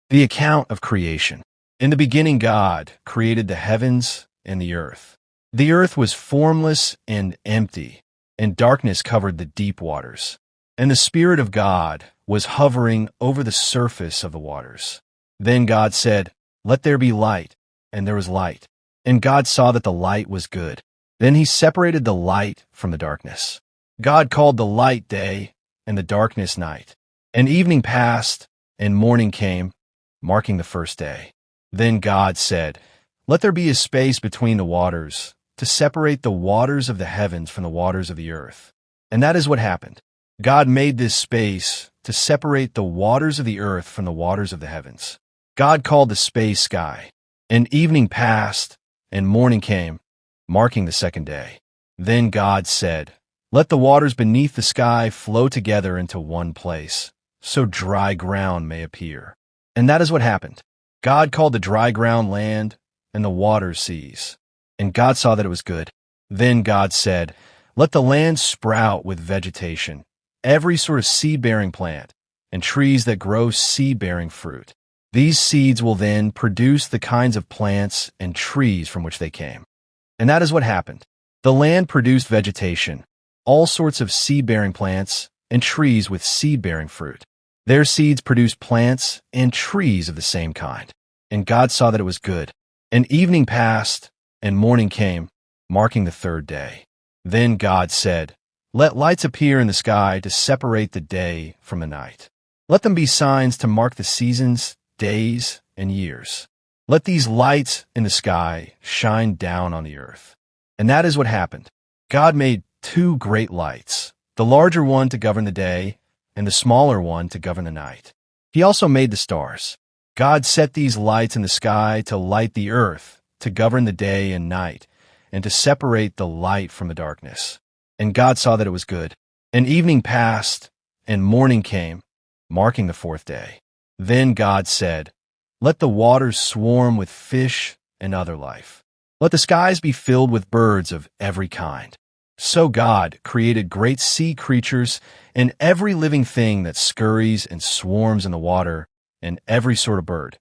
The account of creation. In the beginning, God created the heavens and the earth. The earth was formless and empty, and darkness covered the deep waters. And the Spirit of God was hovering over the surface of the waters. Then God said, "Let there be light," and there was light. And God saw that the light was good. Then he separated the light from the darkness. God called the light day, and the darkness night. And evening passed, and morning came, marking the first day. Then God said, "Let there be a space between the waters, to separate the waters of the heavens from the waters of the earth." And that is what happened. God made this space to separate the waters of the earth from the waters of the heavens. God called the space sky. And evening passed, and morning came, marking the second day. Then God said, "Let the waters beneath the sky flow together into one place, so dry ground may appear." And that is what happened. God called the dry ground land, and the waters seas. And God saw that it was good. Then God said, "Let the land sprout with vegetation, every sort of seed-bearing plant, and trees that grow seed-bearing fruit. These seeds will then produce the kinds of plants and trees from which they came." And that is what happened. The land produced vegetation, all sorts of seed-bearing plants, and trees with seed-bearing fruit. Their seeds produced plants and trees of the same kind. And God saw that it was good. And evening passed, and morning came, marking the third day. Then God said, "Let lights appear in the sky to separate the day from the night. Let them be signs to mark the seasons, days, and years. Let these lights in the sky shine down on the earth." And that is what happened. God made two great lights, the larger one to govern the day, and the smaller one to govern the night. He also made the stars. God set these lights in the sky to light the earth, to govern the day and night, and to separate the light from the darkness. And God saw that it was good. And evening passed, and morning came, marking the fourth day. Then God said, "Let the waters swarm with fish and other life. Let the skies be filled with birds of every kind." So God created great sea creatures and every living thing that scurries and swarms in the water, and every sort of bird,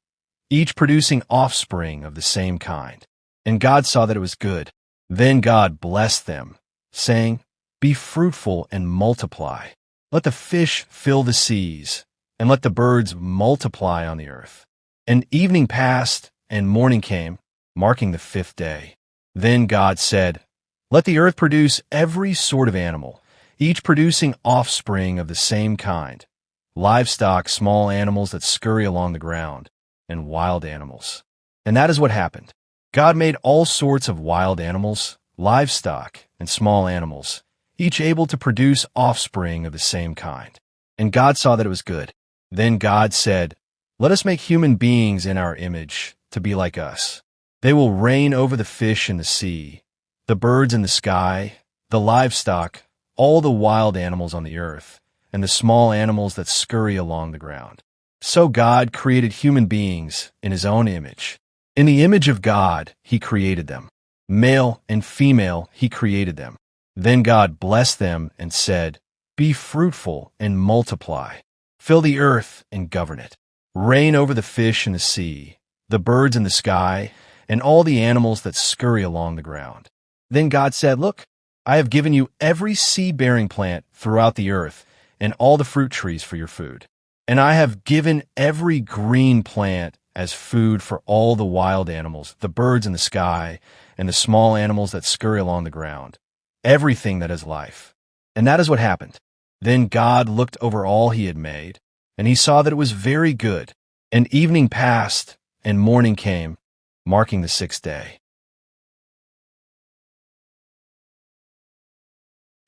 each producing offspring of the same kind. And God saw that it was good. Then God blessed them, saying, "Be fruitful and multiply. Let the fish fill the seas, and let the birds multiply on the earth." And evening passed, and morning came, marking the fifth day. Then God said, "Let the earth produce every sort of animal, each producing offspring of the same kind, livestock, small animals that scurry along the ground, and wild animals." And that is what happened. God made all sorts of wild animals, livestock, and small animals, each able to produce offspring of the same kind. And God saw that it was good. Then God said, "Let us make human beings in our image, to be like us. They will reign over the fish in the sea, the birds in the sky, the livestock, all the wild animals on the earth, and the small animals that scurry along the ground." So God created human beings in his own image. In the image of God, he created them. Male and female, he created them. Then God blessed them and said, "Be fruitful and multiply. Fill the earth and govern it. Reign over the fish in the sea, the birds in the sky, and all the animals that scurry along the ground." Then God said, "Look, I have given you every seed-bearing plant throughout the earth and all the fruit trees for your food. And I have given every green plant as food for all the wild animals, the birds in the sky, and the small animals that scurry along the ground, everything that has life." And that is what happened. Then God looked over all he had made, and he saw that it was very good. And evening passed, and morning came, marking the sixth day.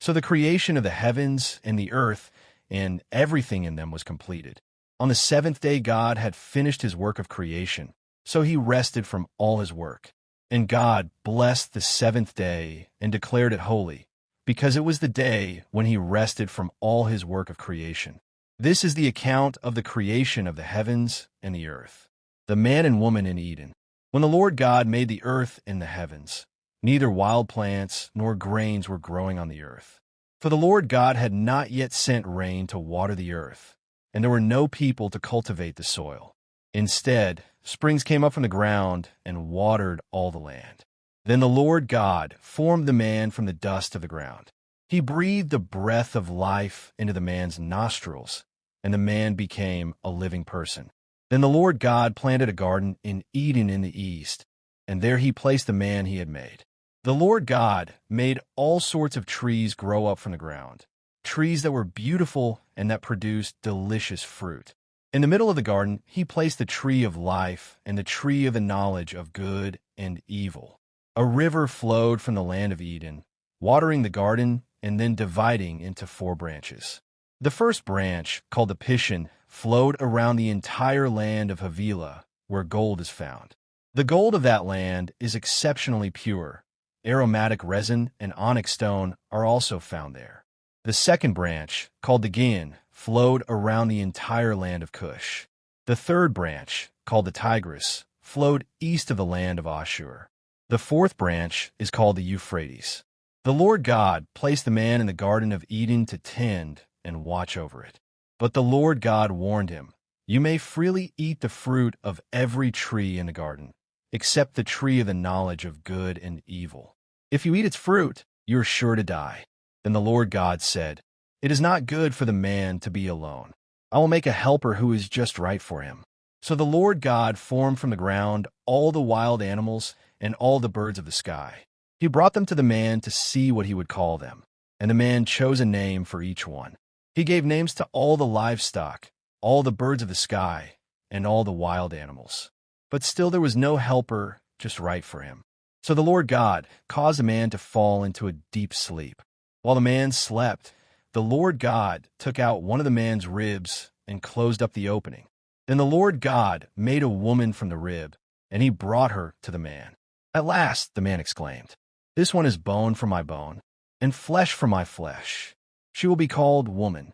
So the creation of the heavens and the earth and everything in them was completed. On the seventh day God had finished his work of creation, so he rested from all his work. And God blessed the seventh day and declared it holy, because it was the day when he rested from all his work of creation. This is the account of the creation of the heavens and the earth. The man and woman in Eden. When the Lord God made the earth and the heavens, neither wild plants nor grains were growing on the earth. For the Lord God had not yet sent rain to water the earth, and there were no people to cultivate the soil. Instead, springs came up from the ground and watered all the land. Then the Lord God formed the man from the dust of the ground. He breathed the breath of life into the man's nostrils, and the man became a living person. Then the Lord God planted a garden in Eden in the east, and there he placed the man he had made. The Lord God made all sorts of trees grow up from the ground, trees that were beautiful and that produced delicious fruit. In the middle of the garden, he placed the tree of life and the tree of the knowledge of good and evil. A river flowed from the land of Eden, watering the garden and then dividing into 4 branches. The first branch, called the Pishon, flowed around the entire land of Havilah, where gold is found. The gold of that land is exceptionally pure. Aromatic resin and onyx stone are also found there. The second branch, called the Gin, flowed around the entire land of Cush. The third branch, called the Tigris, flowed east of the land of Ashur. The fourth branch is called the Euphrates. The Lord God placed the man in the Garden of Eden to tend and watch over it. But the Lord God warned him, "You may freely eat the fruit of every tree in the garden, except the tree of the knowledge of good and evil. If you eat its fruit, you are sure to die." Then the Lord God said, "It is not good for the man to be alone. I will make a helper who is just right for him." So the Lord God formed from the ground all the wild animals and all the birds of the sky. He brought them to the man to see what he would call them, and the man chose a name for each one. He gave names to all the livestock, all the birds of the sky, and all the wild animals. But still there was no helper just right for him. So the Lord God caused the man to fall into a deep sleep. While the man slept, the Lord God took out one of the man's ribs and closed up the opening. Then the Lord God made a woman from the rib, and he brought her to the man. "At last," the man exclaimed, "this one is bone from my bone, and flesh from my flesh. She will be called woman,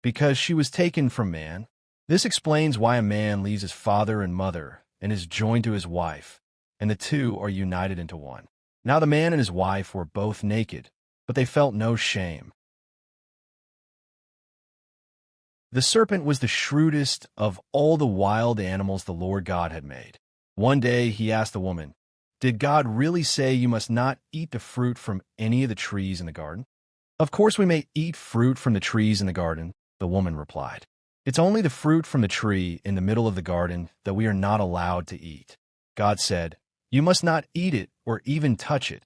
because she was taken from man." This explains why a man leaves his father and mother and is joined to his wife, and the two are united into one. Now the man and his wife were both naked, but they felt no shame. The serpent was the shrewdest of all the wild animals the Lord God had made. One day he asked the woman, "Did God really say you must not eat the fruit from any of the trees in the garden?" "Of course we may eat fruit from the trees in the garden," the woman replied. "It's only the fruit from the tree in the middle of the garden that we are not allowed to eat. God said, 'You must not eat it or even touch it.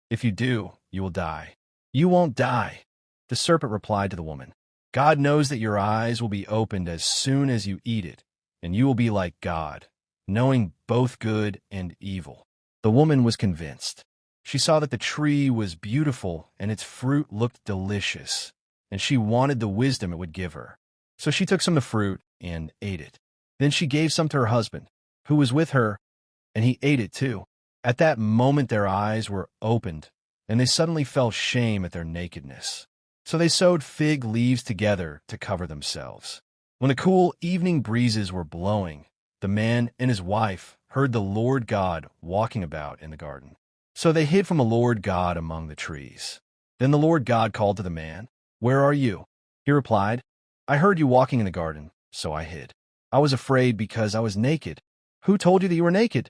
If you do, you will die.'" "You won't die," the serpent replied to the woman. "God knows that your eyes will be opened as soon as you eat it, and you will be like God, knowing both good and evil." The woman was convinced. She saw that the tree was beautiful and its fruit looked delicious, and she wanted the wisdom it would give her. So she took some of the fruit and ate it. Then she gave some to her husband, who was with her, and he ate it too. At that moment their eyes were opened, and they suddenly felt shame at their nakedness. So they sewed fig leaves together to cover themselves. When the cool evening breezes were blowing, the man and his wife heard the Lord God walking about in the garden. So they hid from the Lord God among the trees. Then the Lord God called to the man, "Where are you?" He replied, "I heard you walking in the garden, so I hid. I was afraid because I was naked." "Who told you that you were naked?"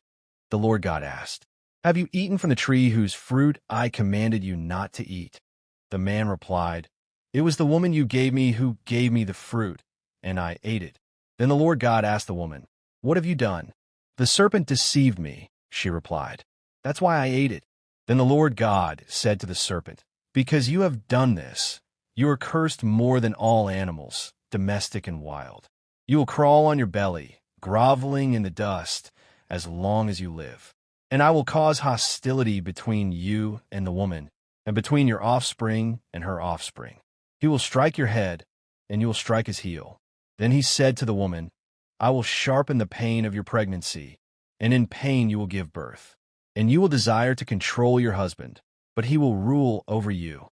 the Lord God asked. "Have you eaten from the tree whose fruit I commanded you not to eat?" The man replied, "It was the woman you gave me who gave me the fruit, and I ate it." Then the Lord God asked the woman, "What have you done?" "The serpent deceived me," she replied. "That's why I ate it." Then the Lord God said to the serpent, "Because you have done this, you are cursed more than all animals, domestic and wild. You will crawl on your belly, groveling in the dust, as long as you live. And I will cause hostility between you and the woman, and between your offspring and her offspring. He will strike your head, and you will strike his heel." Then he said to the woman, "I will sharpen the pain of your pregnancy, and in pain you will give birth. And you will desire to control your husband, but he will rule over you."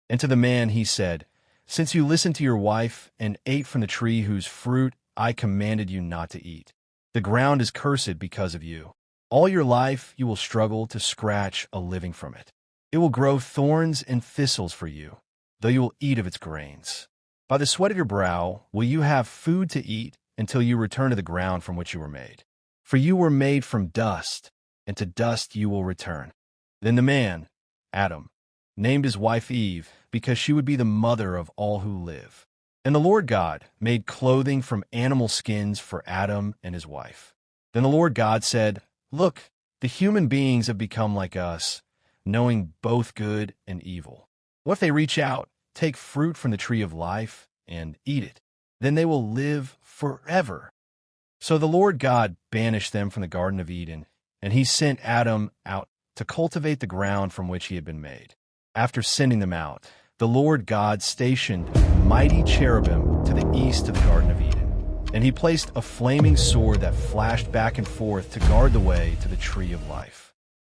And to the man he said, "Since you listened to your wife and ate from the tree whose fruit I commanded you not to eat, the ground is cursed because of you. All your life you will struggle to scratch a living from it. It will grow thorns and thistles for you, though you will eat of its grains. By the sweat of your brow will you have food to eat until you return to the ground from which you were made. For you were made from dust, and to dust you will return." Then the man, Adam, named his wife Eve, because she would be the mother of all who live. And the Lord God made clothing from animal skins for Adam and his wife. Then the Lord God said, "Look, the human beings have become like us, knowing both good and evil. What if they reach out, take fruit from the tree of life, and eat it? Then they will live forever." So the Lord God banished them from the Garden of Eden, and he sent Adam out to cultivate the ground from which he had been made. After sending them out, the Lord God stationed mighty cherubim to the east of the Garden of Eden, and he placed a flaming sword that flashed back and forth to guard the way to the tree of life.